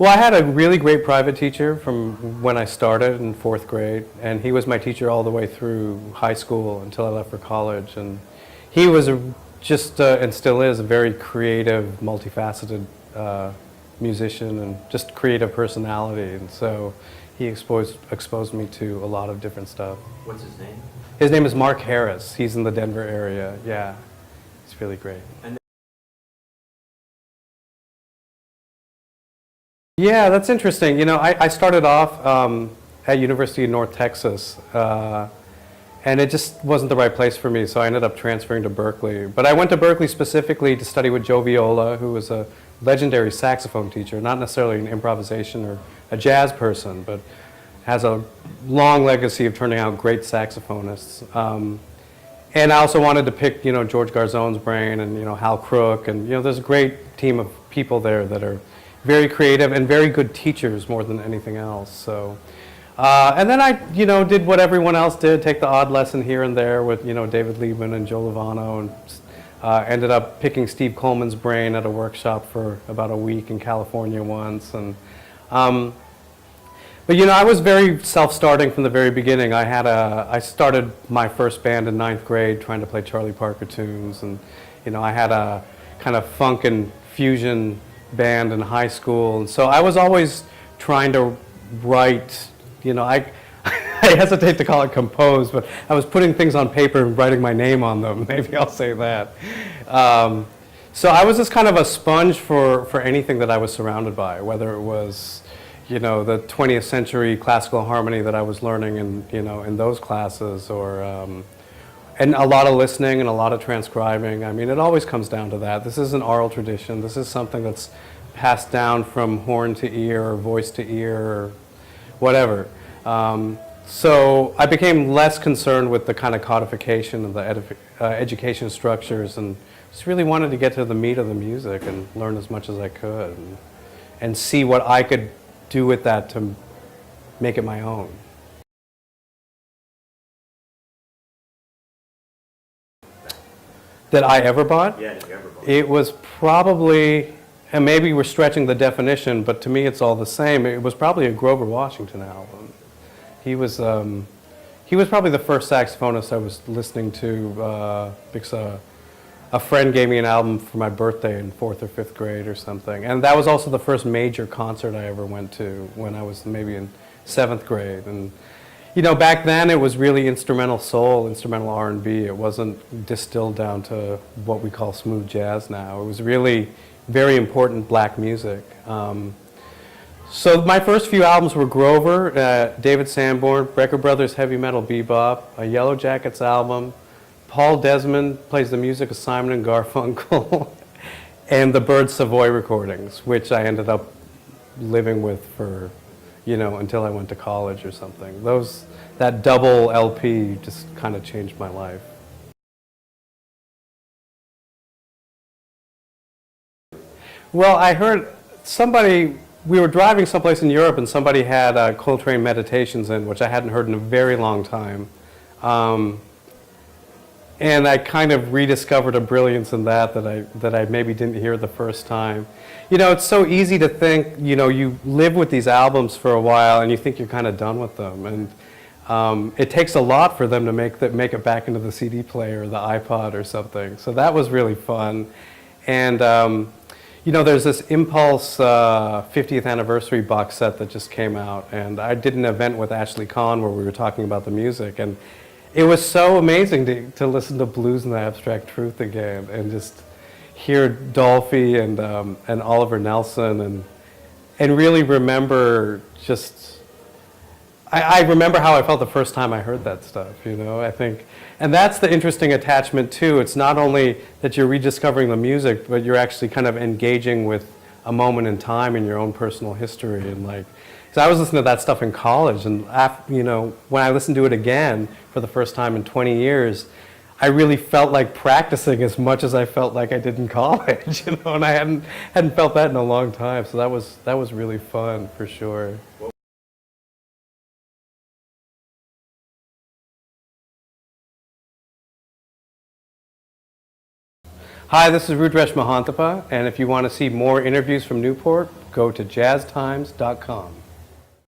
Well, I had a really great private teacher from when I started in 4th grade, and he was my teacher all the way through high school until I left for college. And he was and still is, a very creative, multifaceted musician and just creative personality. And so he exposed me to a lot of different stuff. What's his name? His name is Mark Harris. He's in the Denver area. Yeah, it's really great. Yeah, that's interesting. You know, I started off at University of North Texas, and it just wasn't the right place for me, so I ended up transferring to Berkeley. But I went to Berkeley specifically to study with Joe Viola, who was a legendary saxophone teacher, not necessarily an improvisation or a jazz person, but has a long legacy of turning out great saxophonists. And I also wanted to pick, you know, George Garzone's brain and, you know, Hal Crook, and, you know, there's a great team of people there that are very creative and very good teachers more than anything else. So, and then I, you know, did what everyone else did, take the odd lesson here and there with, you know, David Liebman and Joe Lovano, and ended up picking Steve Coleman's brain at a workshop for about a week in California once. And, but, you know, I was very self-starting from the very beginning. I started my first band in 9th grade trying to play Charlie Parker tunes, and, you know, I had a kind of funk and fusion band in high school, and so I was always trying to write, you know, I hesitate to call it compose, but I was putting things on paper and writing my name on them, maybe I'll say that. So I was just kind of a sponge for anything that I was surrounded by, whether it was, you know, the 20th century classical harmony that I was learning in, you know, in those classes, or and a lot of listening and a lot of transcribing. I mean, it always comes down to that. This is an oral tradition. This is something that's passed down from horn to ear or voice to ear or whatever. So I became less concerned with the kind of codification of the education structures, and just really wanted to get to the meat of the music and learn as much as I could, and see what I could do with that to make it my own. That I ever bought? Yeah, you ever bought. It was probably, and maybe we're stretching the definition, but to me it's all the same. It was probably a Grover Washington album. He was probably the first saxophonist I was listening to because a friend gave me an album for my birthday in 4th or 5th grade or something. And that was also the first major concert I ever went to when I was maybe in 7th grade. And you know, back then it was really instrumental soul, instrumental R&B. It wasn't distilled down to what we call smooth jazz now. It was really very important black music. So my first few albums were Grover, David Sanborn, Brecker Brothers Heavy Metal Bebop, a Yellow Jackets album, Paul Desmond plays the music of Simon and Garfunkel, and the Bird Savoy recordings, which I ended up living with for, you know, until I went to college or something. That double LP just kind of changed my life. Well, I heard we were driving someplace in Europe and somebody had Coltrane Meditations in, which I hadn't heard in a very long time. And I kind of rediscovered a brilliance in that I maybe didn't hear the first time. You know, it's so easy to think, you know, you live with these albums for a while and you think you're kind of done with them. And it takes a lot for them to make it back into the CD player or the iPod or something. So that was really fun. And, you know, there's this Impulse 50th anniversary box set that just came out. And I did an event with Ashley Kahn where we were talking about the music. And it was so amazing to listen to Blues and the Abstract Truth again and just hear Dolphy and Oliver Nelson and really remember just, I remember how I felt the first time I heard that stuff, you know, I think. And that's the interesting attachment too. It's not only that you're rediscovering the music, but you're actually kind of engaging with a moment in time in your own personal history. And like, so I was listening to that stuff in college, and after, you know, when I listened to it again for the first time in 20 years, I really felt like practicing as much as I felt like I did in college, you know, and I hadn't felt that in a long time. So that was really fun for sure. Hi, this is Rudresh Mahanthappa, and if you want to see more interviews from Newport, go to jazztimes.com.